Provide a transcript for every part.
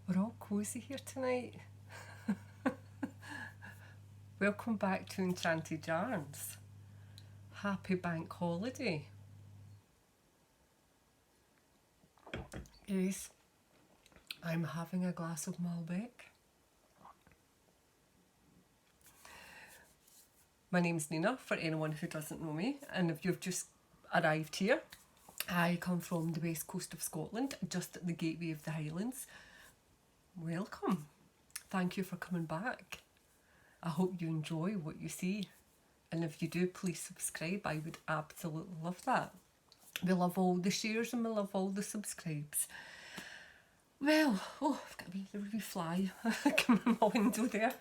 We're all cosy here tonight. Welcome back to Enchanted Yarns. Happy bank holiday. Yes, I'm having a glass of Malbec. My name's Nina, for anyone who doesn't know me, and if you've just arrived here, I come from the west coast of Scotland, just at the gateway of the Highlands. Welcome. Thank you for coming back. I hope you enjoy what you see, and if you do, please subscribe. I would absolutely love that. We love all the shares and we love all the subscribes. Well, I've got a wee fly coming in my window there.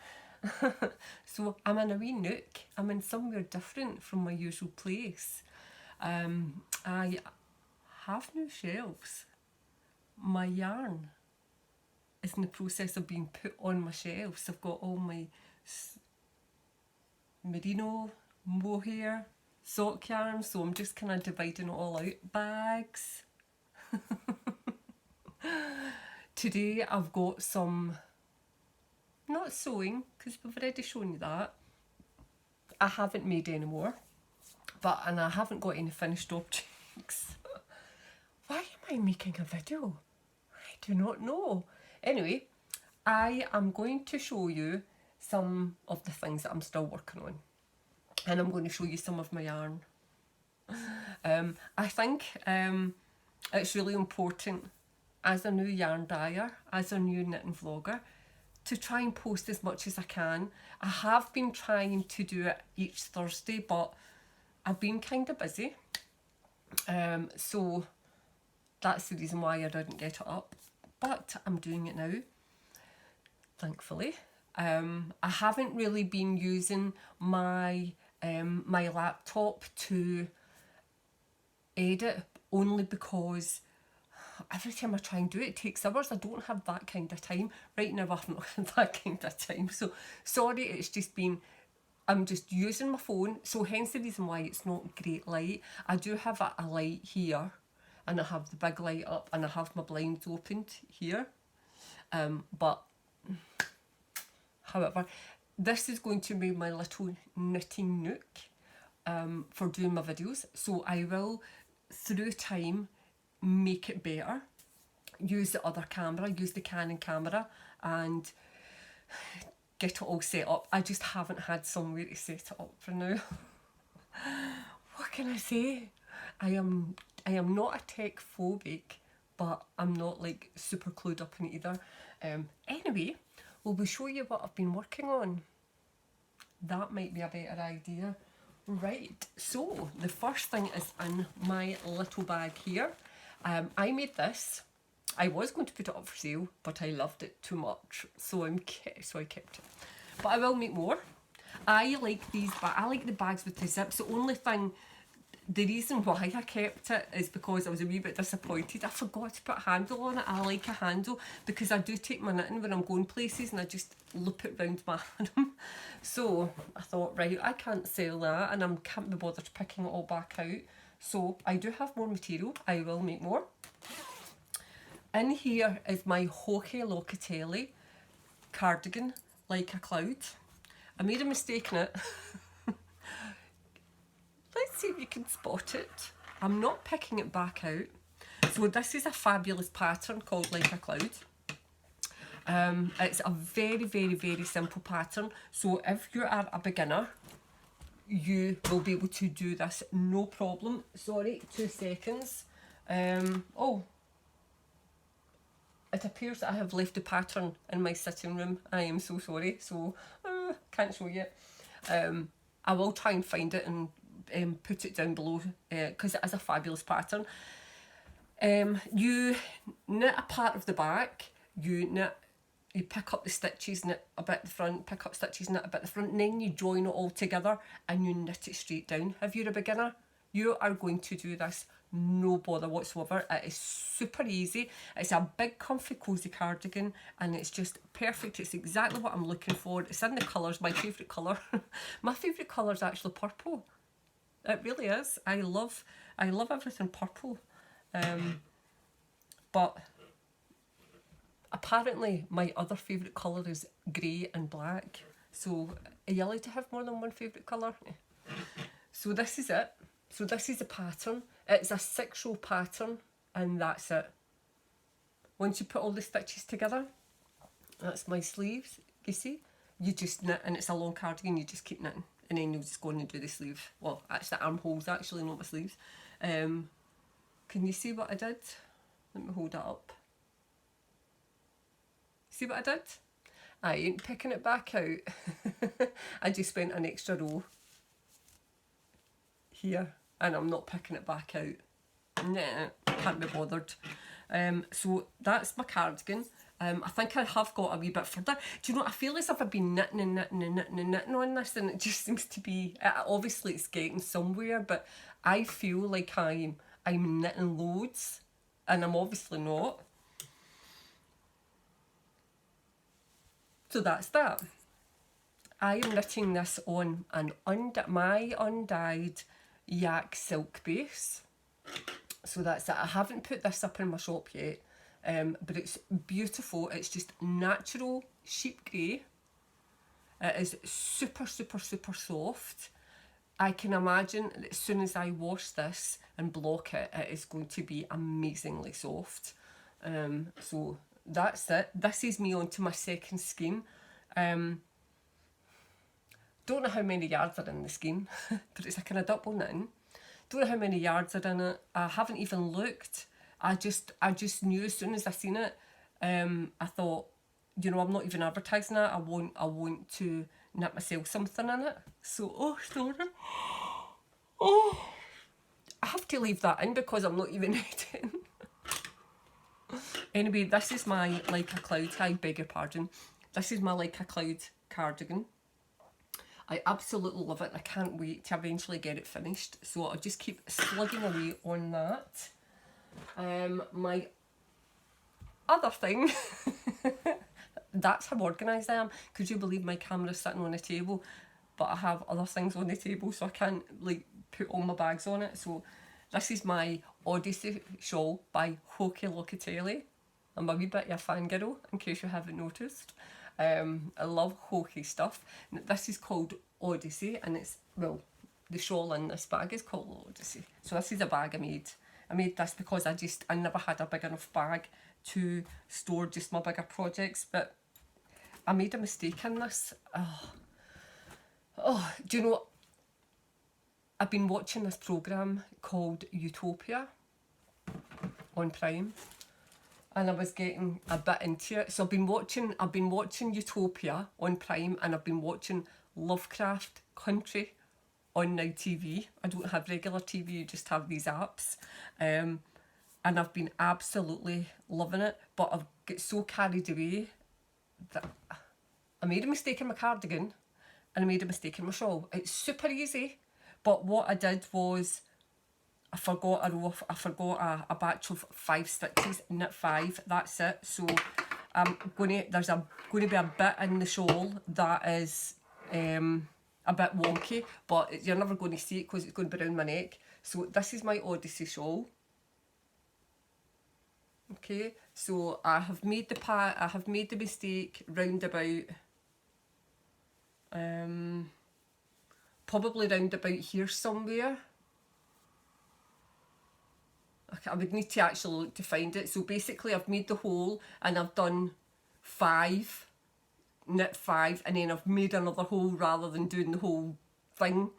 So I'm in a wee nook. I'm in somewhere different from my usual place. I have new shelves. My yarn is in the process of being put on my shelves. I've got all my merino, mohair, sock yarn, so I'm just kind of dividing it all out. Bags. Today I've got some, not sewing, because we've already shown you that. I haven't made any more, and I haven't got any finished objects. Why am I making a video? I do not know. Anyway, I am going to show you some of the things that I'm still working on, and I'm going to show you some of my yarn. I think it's really important as a new yarn dyer, as a new knitting vlogger, to try and post as much as I can. I have been trying to do it each Thursday, but I've been kind of busy. So that's the reason why I didn't get it up. But I'm doing it now, thankfully. I haven't really been using my my laptop to edit, only because every time I try and do it, it takes hours. I don't have that kind of time. Right now I've not had that kind of time. So sorry, it's just been, I'm just using my phone. So hence the reason why it's not great light. I do have a light here, and I have the big light up, and I have my blinds opened here. But however, this is going to be my little knitting nook for doing my videos. So I will, through time, make it better, use the other camera, use the Canon camera, and get it all set up. I just haven't had somewhere to set it up for now. What can I say? I am not a tech phobic, but I'm not like super clued up in it either. Anyway, we'll show you what I've been working on. That might be a better idea. Right, so the first thing is in my little bag here. I made this. I was going to put it up for sale, but I loved it too much, so I kept it. But I will make more. I like these, but I like the bags with the zips. The reason why I kept it is because I was a wee bit disappointed. I forgot to put a handle on it. I like a handle because I do take my knitting when I'm going places and I just loop it round my arm. So I thought, right, I can't sell that, and I can't be bothered picking it all back out. So I do have more material. I will make more. In here is my Hoche Locatelli cardigan, Like a Cloud. I made a mistake in it. Let's see if you can spot it. I'm not picking it back out. So this is a fabulous pattern called Like a Cloud. It's a very, very, very simple pattern. So if you are a beginner, you will be able to do this no problem. Sorry, 2 seconds. Oh, it appears that I have left the pattern in my sitting room. I am so sorry. So can't show you. I will try and find it and put it down below, because it is a fabulous pattern. You knit a part of the back, you pick up the stitches, knit a bit at the front, pick up stitches, knit a bit at the front, and then you join it all together and you knit it straight down. If you're a beginner, you are going to do this no bother whatsoever. It is super easy. It's a big comfy cozy cardigan, and it's just perfect. It's exactly what I'm looking for. It's in the colours, my favourite colour. My favourite colour is actually purple. It really is. I love everything purple. But apparently my other favourite colour is grey and black. So are you allowed to have more than one favourite colour? So this is it. So this is the pattern. It's a 6-row pattern, and that's it. Once you put all the stitches together, that's my sleeves, you see? You just knit, and it's a long cardigan, you just keep knitting. And then you'll just go on and do the sleeve. Well, that's the armholes actually, not my sleeves. Can you see what I did? Let me hold it up. See what I did? I ain't picking it back out. I just spent an extra row here, and I'm not picking it back out. Nah, can't be bothered. So that's my cardigan. I think I have got a wee bit further. Do you know, I feel as if I've been knitting and knitting and knitting and knitting on this, and it just seems to be, obviously it's getting somewhere, but I feel like I'm knitting loads, and I'm obviously not. So that's that. I am knitting this on my undyed yak silk base. So that's it. I haven't put this up in my shop yet, but it's beautiful. It's just natural sheep grey. It is super, super, super soft. I can imagine that as soon as I wash this and block it, it is going to be amazingly soft. So that's it. This is me onto my second skein. Don't know how many yards are in the skein, but it's a kind of double knitting. Don't know how many yards are in it. I haven't even looked. I just knew as soon as I seen it. I thought, you know, I'm not even advertising it. I want to knit myself something in it. So, oh, sorry. Oh, I have to leave that in because I'm not even editing. Anyway, this is my Like a Cloud, I beg your pardon. This is my Like a Cloud cardigan. I absolutely love it. I can't wait to eventually get it finished. So I'll just keep slugging away on that. My other thing, that's how organised I am. Could you believe my camera's sitting on a table, but I have other things on the table, so I can't like put all my bags on it. So this is my Odyssey shawl by Hoki Locatelli. I'm a wee bit of a fangirl, in case you haven't noticed. I love Hoki stuff. This is called Odyssey, and it's, well, the shawl in this bag is called Odyssey. So this is a bag I made. I made this because I never had a big enough bag to store just my bigger projects, but I made a mistake in this. Oh, do you know, I've been watching this programme called Utopia on Prime, and I was getting a bit into it. So I've been watching Utopia on Prime, and I've been watching Lovecraft Country on Now TV. I don't have regular TV, you just have these apps. And I've been absolutely loving it, but I've got so carried away that I made a mistake in my cardigan and I made a mistake in my shawl. It's super easy, but what I did was I forgot a batch of 5 stitches, knit 5, that's it. So there's going to be a bit in the shawl that is a bit wonky, but you're never going to see it because it's going to be around my neck. So this is my Odyssey shawl. Okay, so I have made the mistake round about probably round about here somewhere. I would need to actually look to find it. So basically I've made the hole and I've done 5, knit 5, and then I've made another hole rather than doing the whole thing.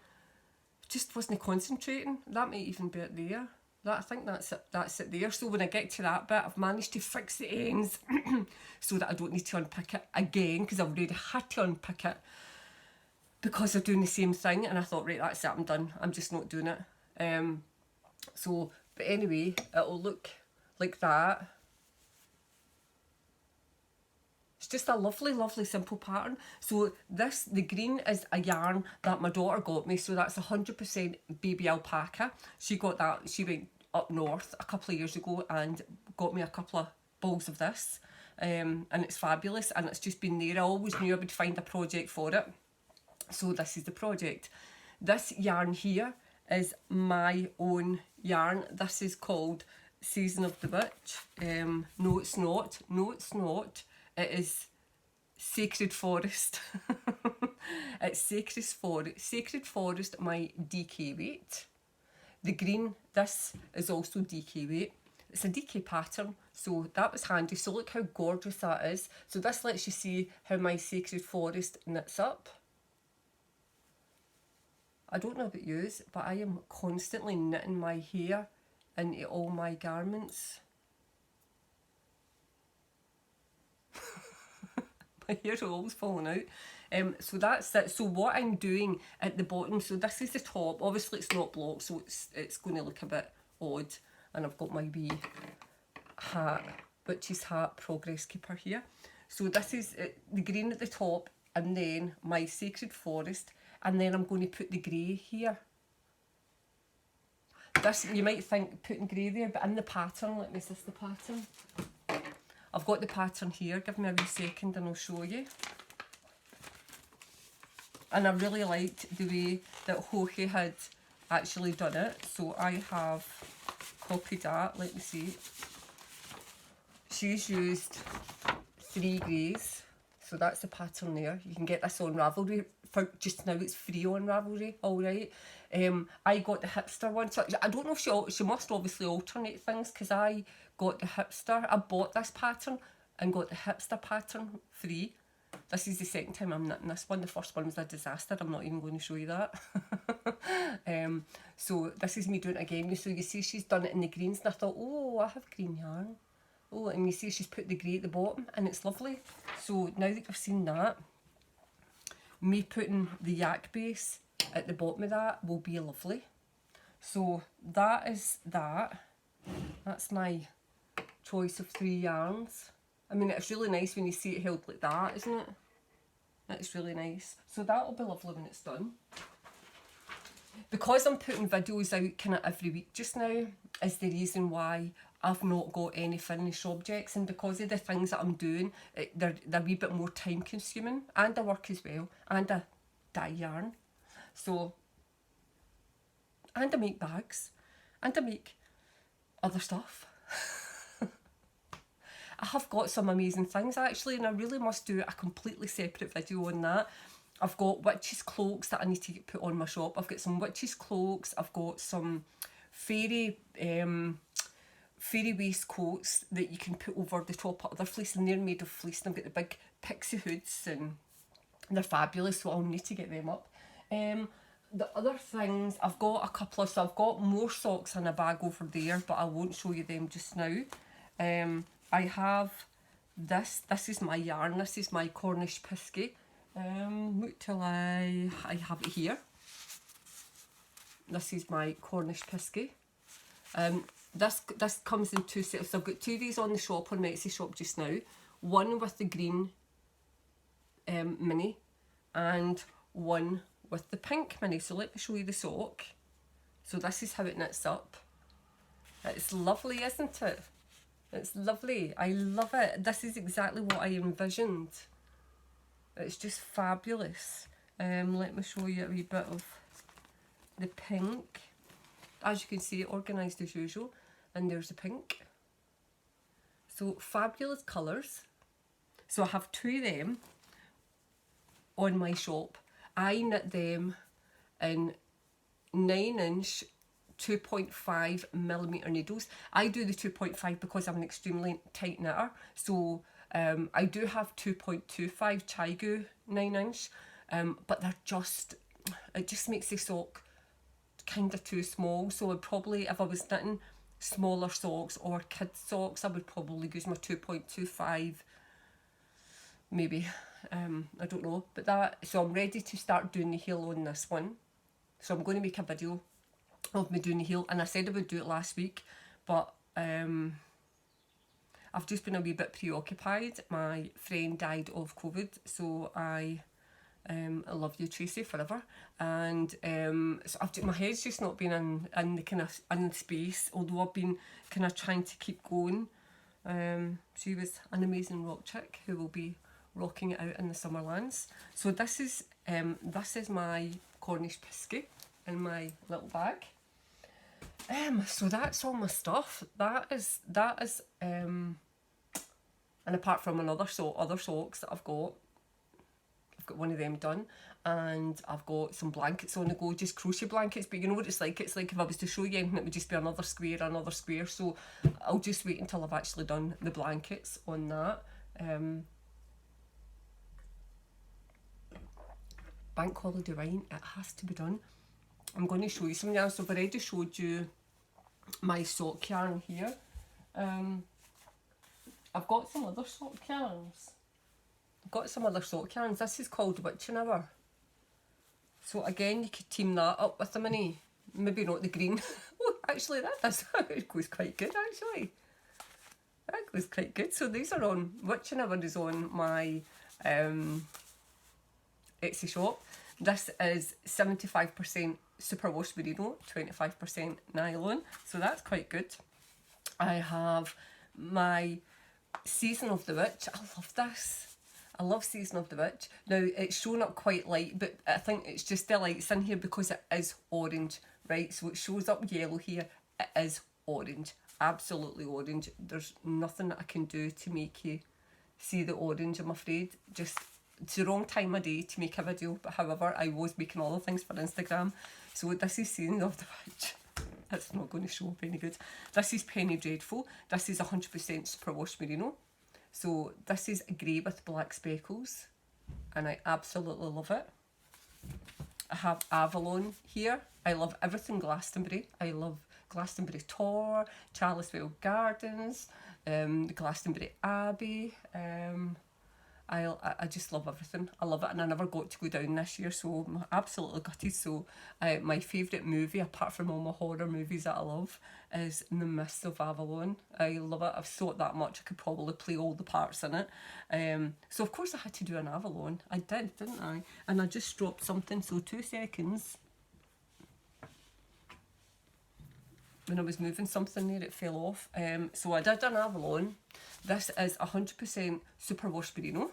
Just wasn't concentrating. That might even be it there. I think that's it there. So when I get to that bit, I've managed to fix the ends so that I don't need to unpick it again, because I've already had to unpick it because they're doing the same thing, and I thought, right, that's it, I'm done. I'm just not doing it. But anyway, it'll look like that. It's just a lovely, lovely simple pattern. So the green is a yarn that my daughter got me. So that's 100% baby alpaca. She got that, she went up north a couple of years ago and got me a couple of balls of this. And it's fabulous, and it's just been there. I always knew I would find a project for it. So this is the project. This yarn here is my own yarn. This is called Season of the Witch. No, it's not. No, it's not. It is Sacred Forest. It's Sacred Forest, my DK weight. The green, this is also DK weight. It's a DK pattern, so that was handy. So look how gorgeous that is. So this lets you see how my Sacred Forest knits up. I don't know about yous, but I am constantly knitting my hair into all my garments. My hair's always falling out. So that's it. So what I'm doing at the bottom, so this is the top. Obviously it's not blocked, so it's going to look a bit odd. And I've got my wee hat, witch's hat, progress keeper here. So this is the green at the top, and then my Sacred Forest, and then I'm going to put the grey here. This, you might think putting grey there, but in the pattern, let me see the pattern. I've got the pattern here, give me a wee second and I'll show you. And I really liked the way that Hohe had actually done it, so I have copied that. Let me see. She's used 3 greys, so that's the pattern there. You can get this on Ravelry. For just now it's free on Ravelry, alright. I got the hipster one, so I don't know if she must obviously alternate things, because I got the hipster. I bought this pattern and got the hipster pattern free. This is the second time I'm knitting this one. The first one was a disaster. I'm not even going to show you that. So this is me doing it again. So you see she's done it in the greens, and I thought, oh, I have green yarn. Oh, and you see she's put the grey at the bottom, and it's lovely. So now that you've seen that, me putting the yak base at the bottom of that will be lovely. So that is that. That's my choice of 3 yarns. I mean, it's really nice when you see it held like that, isn't it? It's really nice. So that'll be lovely when it's done. Because I'm putting videos out kind of every week just now is the reason why I've not got any finished objects, and because of the things that I'm doing, they're a wee bit more time consuming, and I work as well, and I dye yarn. So, and I make bags, and I make other stuff. I have got some amazing things actually, and I really must do a completely separate video on that. I've got witches cloaks that I need to get put on my shop. I've got some witches cloaks, I've got some fairy waistcoats that you can put over the top of other fleece, and they're made of fleece, and I've got the big pixie hoods and they're fabulous, so I'll need to get them up. The other things, I've got a couple of, so I've got more socks in a bag over there, but I won't show you them just now. I have this is my yarn, this is my Cornish Piskie. Wait till I have it here. This is my Cornish Piskie. This comes in 2 sets. So I've got 2 of these on the shop, on my Etsy shop just now. One with the green mini, and one with the pink mini. So let me show you the sock. So this is how it knits up. It's lovely, isn't it? It's lovely. I love it. This is exactly what I envisioned. It's just fabulous. Let me show you a wee bit of the pink. As you can see, organised as usual. And there's the pink. So fabulous colours. So I have 2 of them on my shop. I knit them in 9-inch 2.5mm needles. I do the 2.5 because I'm an extremely tight knitter. So I do have 2.25 Chigu 9-inch, but they're just, it just makes the sock kind of too small. So I'd probably, if I was knitting smaller socks or kids socks, I would probably use my 2.25 maybe. I don't know, but that, so I'm ready to start doing the heel on this one. So I'm going to make a video of me doing the heel, and I said I would do it last week, but I've just been a wee bit preoccupied. My friend died of COVID, so I love you, Tracy, forever. And so my head's just not been in the kind of in space, although I've been kind of trying to keep going. She was an amazing rock chick who will be rocking it out in the Summerlands. So this is my Cornish Piskie in my little bag. So that's all my stuff. That is and apart from other socks that I've got one of them done, and I've got some blankets on the go, just crochet blankets, but you know what it's like if I was to show you anything, it would just be another square, so I'll just wait until I've actually done the blankets on that. Bank holiday wine, it has to be done. I'm going to show you some yarns. So I've already showed you my sock yarn here. I've got some other sock yarns. This is called Witching Hour. So again, you could team that up with the mini. Maybe not the green. Oh, actually it goes quite good actually. That goes quite good. So these are on, Witching Hour is on my Etsy shop. This is 75% superwash merino, 25% nylon. So that's quite good. I have my Season of the Witch. I love this. I love Season of the Witch. Now, it's shown up quite light, but I think it's just the lights in here because it is orange, right? So it shows up yellow here. It is orange. Absolutely orange. There's nothing that I can do to make you see the orange, I'm afraid. Just, it's the wrong time of day to make a video, but however, I was making other things for Instagram. So this is Season of the Witch. That's not going to show up any good. This is Penny Dreadful. This is 100% superwash merino. So this is grey with black speckles, and I absolutely love it. I have Avalon here. I love everything Glastonbury. I love Glastonbury Tor, Charleswell Gardens, Glastonbury Abbey. I just love everything. I love it, and I never got to go down this year, so I'm absolutely gutted. So my favourite movie, apart from all my horror movies that I love, is The Mists of Avalon. I love it. I've saw it that much I could probably play all the parts in it. So of course I had to do an Avalon. I did, didn't I? And I just dropped something, so 2 seconds. When I was moving something there, it fell off. So I did an Avalon. This is 100% superwash merino.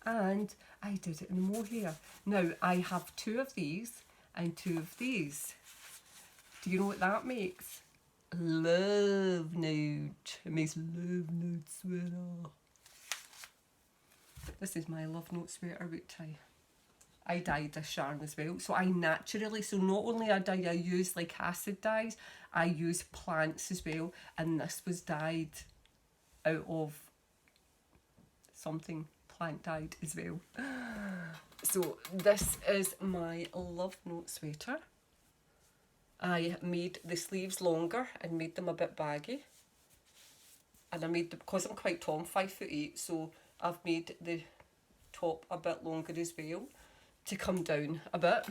And I did it in mohair. Now, I have 2 of these and 2 of these. Do you know what that makes? Love Note. It makes Love Note sweater. This is my Love Note sweater root tie. I dyed this yarn as well, so I naturally, so not only I use like acid dyes, I use plants as well, and this was dyed out of something plant dyed as well. So this is my Love Note sweater. I made the sleeves longer and made them a bit baggy, and I made them, because I'm quite tall, I'm 5'8", so I've made the top a bit longer as well to come down a bit,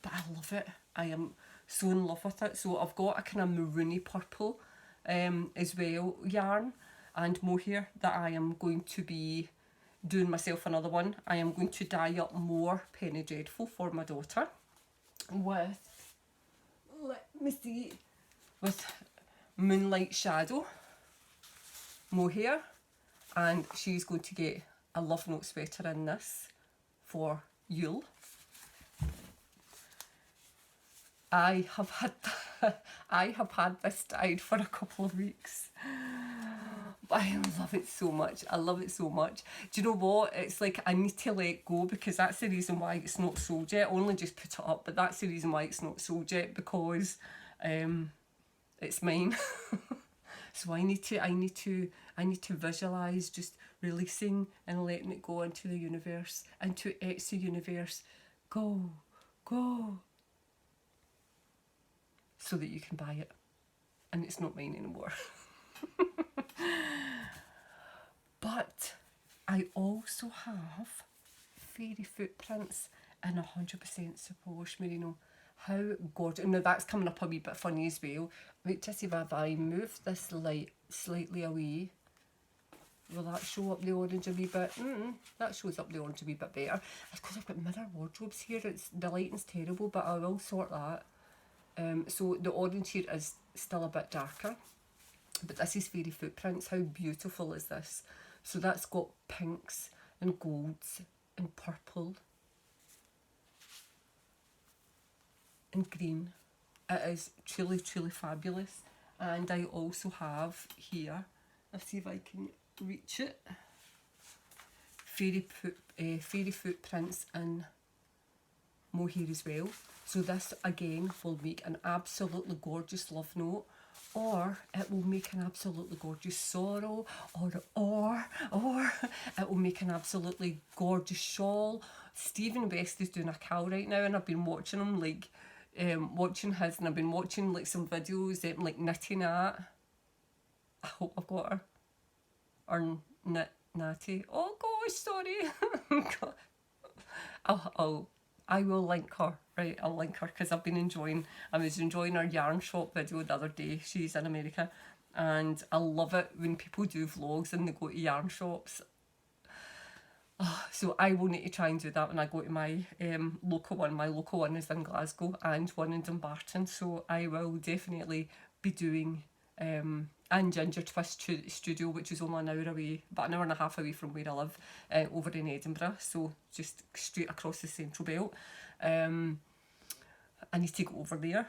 but I love it. I am so in love with it. So I've got a kind of maroony purple as well yarn and mohair that I am going to be doing myself another one. I am going to dye up more Penny Dreadful for my daughter with, let me see, with Moonlight Shadow mohair, and she's going to get a Love Note sweater in this for Yule. I have had this dyed for a couple of weeks. I love it so much. I love it so much. Do you know what? It's like I need to let go, because that's the reason why it's not sold yet. I only just put it up, but that's the reason why it's not sold yet, because it's mine. So I need to visualize just releasing and letting it go into the universe, into Etsy universe. Go, go. So that you can buy it. And it's not mine anymore. But I also have fairy footprints in 100% superwash merino. How gorgeous. Now that's coming up a wee bit funny as well. Wait to see if I move this light slightly away. Will that show up the orange a wee bit? That shows up the orange a wee bit better. It's because I've got mirror wardrobes here. The lighting's terrible, but I will sort that. So the orange here is still a bit darker. But this is Fairy Footprints. How beautiful is this? So that's got pinks and golds and purple. and green. It is truly, truly fabulous. And I also have here, let's see if I can reach it, fairy footprints in mohair as well. So this again will make an absolutely gorgeous love note, or it will make an absolutely gorgeous sorrow, or it will make an absolutely gorgeous shawl. Stephen West is doing a cowl right now, and I've been watching him, like watching his, and I've been watching like some videos like knitting at. I hope I've got her. Or Natty. Oh gosh, sorry. I will link her, right? I'll link her because I was enjoying her yarn shop video the other day. She's in America, and I love it when people do vlogs and they go to yarn shops. So I will need to try and do that when I go to my local one. My local one is in Glasgow and one in Dumbarton, so I will definitely be doing and Ginger Twist Studio, which is only an hour away, about an hour and a half away from where I live, over in Edinburgh, so just straight across the Central Belt. I need to go over there.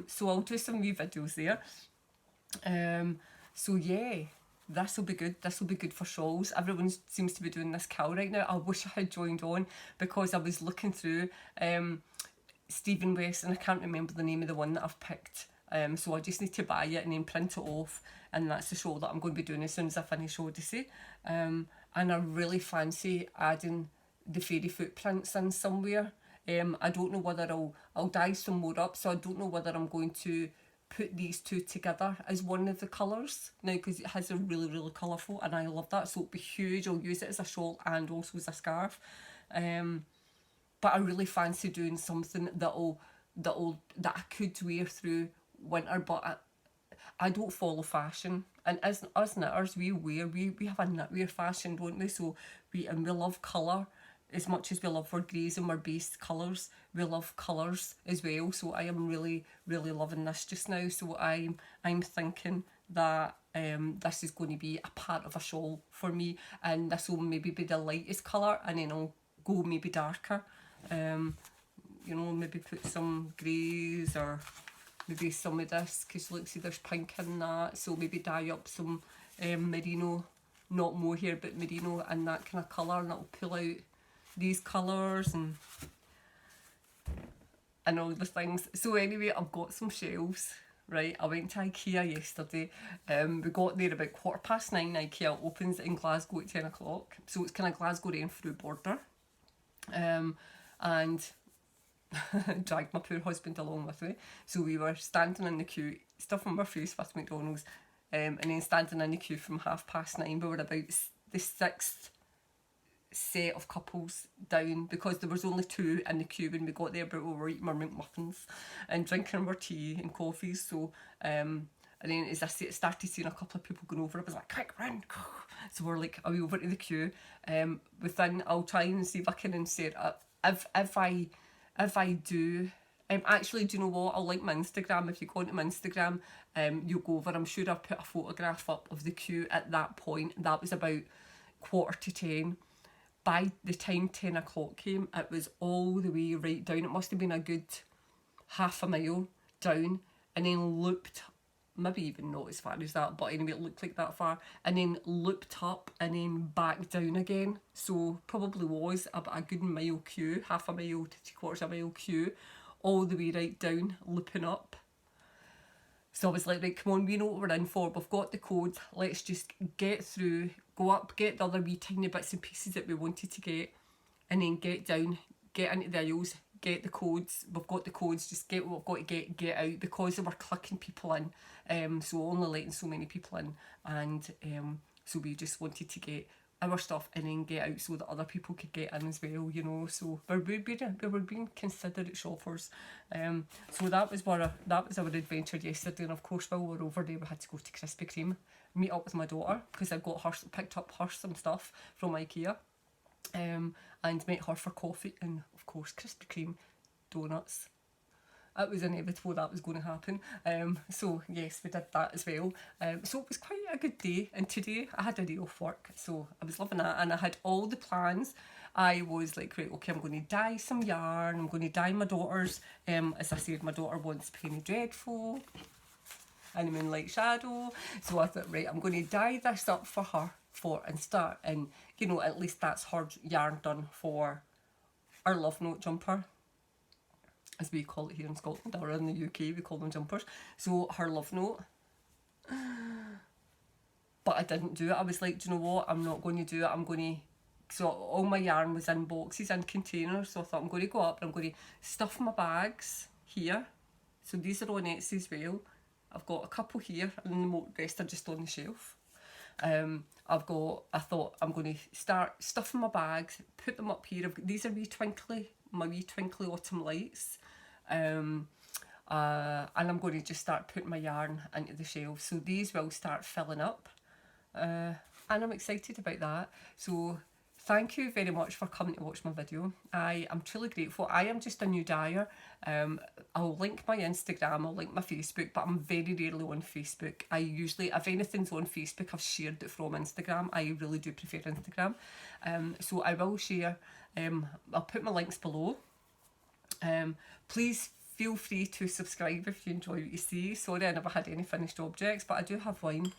So I'll do some wee videos there. So yeah, this will be good. This will be good for shawls. Everyone seems to be doing this cowl right now. I wish I had joined on, because I was looking through Stephen West, and I can't remember the name of the one that I've picked. So I just need to buy it and then print it off, and that's the shawl that I'm going to be doing as soon as I finish Odyssey. And I really fancy adding the fairy footprints in somewhere. I don't know whether I'll dye some more up, so I don't know whether I'm going to put these two together as one of the colours now, because it has a really, really colourful, and I love that, so it'll be huge. I'll use it as a shawl and also as a scarf. But I really fancy doing something that I could wear through winter, but I don't follow fashion, and as us knitters, we have a knitwear fashion, don't we? So we love colour as much as we love our greys and our base colours. We love colours as well, so I am really, really loving this just now. So I'm thinking that this is going to be a part of a shawl for me, and this will maybe be the lightest colour, and then I'll go maybe darker. Maybe put some greys, or maybe some of this, because look, see, there's pink in that, so maybe dye up some merino, not mohair but merino, and that kind of colour, and that'll pull out these colours and all the things. So anyway, I've got some shelves, right? I went to IKEA yesterday. We got there about 9:15. IKEA opens in Glasgow at 10 o'clock, so it's kind of Glasgow Renfrew border. And dragged my poor husband along with me. So we were standing in the queue, stuffing our face with McDonald's, and then standing in the queue from 9:30. We were about the sixth set of couples down, because there was only two in the queue when we got there, but we were eating our McMuffins and drinking our tea and coffees. So and then as I started seeing a couple of people going over, I was like, quick, run. So we're like, are we over to the queue? I'll try and see if I can insert it. If I do, actually, do you know what? I'll link my Instagram. If you go onto my Instagram, you'll go over. I'm sure I've put a photograph up of the queue at that point. That was about 9:45. By the time 10 o'clock came, it was all the way right down. It must have been a good half a mile down, and then looped, maybe even not as far as that, but anyway, it looked like that far, and then looped up and then back down again. So probably was about a good mile queue, half a mile to 3/4 a mile queue, all the way right down, looping up. So I was like, right, come on, we know what we're in for. We've got the code. Let's just get through, go up, get the other wee tiny bits and pieces that we wanted to get, and then get down, get into the aisles, get the codes. We've got the codes, just get what we've got to get out, because they were clicking people in. So only letting so many people in, and so we just wanted to get our stuff and then get out so that other people could get in as well, so we were being considerate shoppers. So that was our adventure yesterday, and of course while we were over there we had to go to Krispy Kreme, meet up with my daughter, because I picked up her some stuff from IKEA, and met her for coffee, and of course Krispy Kreme donuts. it was inevitable that was going to happen. So yes, we did that as well. So it was quite a good day, and today I had a day off work, so I was loving that, and I had all the plans. I was like, right, okay, I'm going to dye some yarn, I'm going to dye my daughter's, as I said, my daughter wants Penny Dreadful and the Moonlight Shadow, so I thought, right, I'm going to dye this up for her and start, and you know, at least that's her yarn done for our Love Note jumper, as we call it here in Scotland, or in the UK we call them jumpers. So her Love Note, but I didn't do it. I was like, do you know what, I'm not going to do it. I'm going to, so all my yarn was in boxes and containers, so I thought I'm going to go up and I'm going to stuff my bags here. So these are on Etsy as well. I've got a couple here and the rest are just on the shelf. I thought I'm going to start stuffing my bags, put them up here. These are my wee twinkly autumn lights. And I'm going to just start putting my yarn into the shelves. So these will start filling up. And I'm excited about that. So thank you very much for coming to watch my video. I am truly grateful. I am just a new dyer. I'll link my Instagram, I'll link my Facebook, but I'm very rarely on Facebook. I usually, if anything's on Facebook, I've shared it from Instagram. I really do prefer Instagram. So I will share, I'll put my links below. Please feel free to subscribe if you enjoy what you see. Sorry I never had any finished objects, but I do have wine.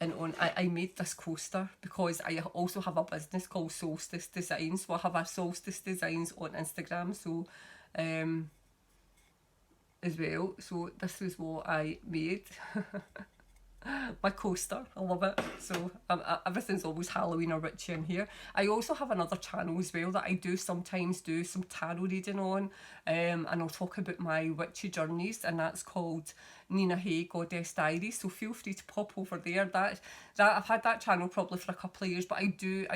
And I made this coaster because I also have a business called Solstice Designs. So I have a Solstice Designs on Instagram, so as well. So this is what I made. My coaster, I love it. So everything's always Halloween or witchy in here. I also have another channel as well that I do sometimes do some tarot reading on, and I'll talk about my witchy journeys, and that's called Nina Hay Goddess Diaries. So feel free to pop over there. That I've had that channel probably for a couple of years, but I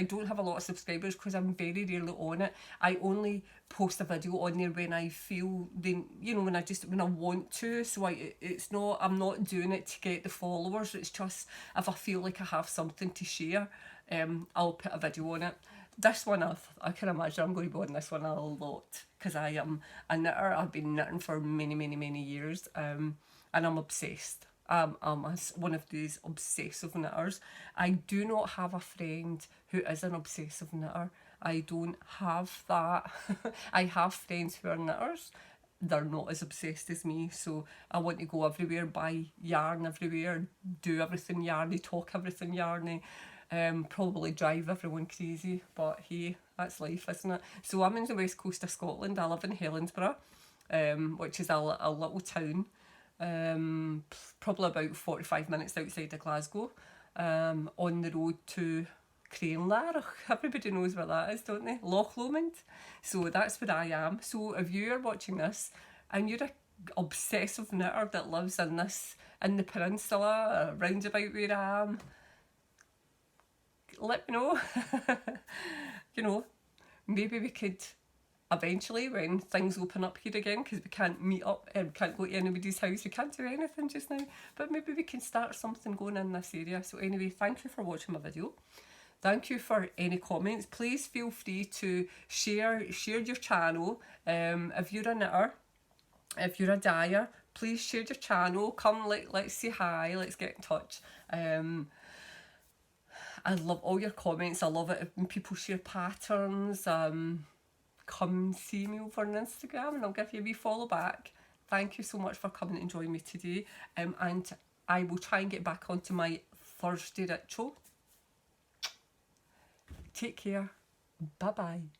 don't have a lot of subscribers because I'm very rarely on it. I only post a video on there when I feel when I want to. So I'm not doing it to get the followers. It's just if I feel like I have something to share, I'll put a video on it. This one I can imagine I'm going to be on this one a lot because I am a knitter. I've been knitting for many years, and I'm obsessed. I'm one of these obsessive knitters. I do not have a friend who is an obsessive knitter. I don't have that. I have friends who are knitters. They're not as obsessed as me, so I want to go everywhere, buy yarn everywhere, do everything yarny, talk everything yarny, probably drive everyone crazy, but hey, that's life, isn't it? So I'm in the west coast of Scotland. I live in Helensburgh, which is a little town, probably about 45 minutes outside of Glasgow, on the road to Craiglanach. Everybody knows where that is, don't they? Loch Lomond. So that's where I am. So if you're watching this and you're an obsessive knitter that lives in the peninsula, round about where I am, let me know. Maybe we could eventually, when things open up here again, because we can't meet up and can't go to anybody's house, we can't do anything just now, but maybe we can start something going in this area. So anyway, thank you for watching my video. Thank you for any comments. Please feel free to share your channel. If you're a knitter, if you're a dyer, please share your channel. Come, let's say hi, let's get in touch. I love all your comments. I love it when people share patterns. Come see me over on Instagram and I'll give you a wee follow back. Thank you so much for coming and joining me today. And I will try and get back onto my Thursday ritual. Take care. Bye bye.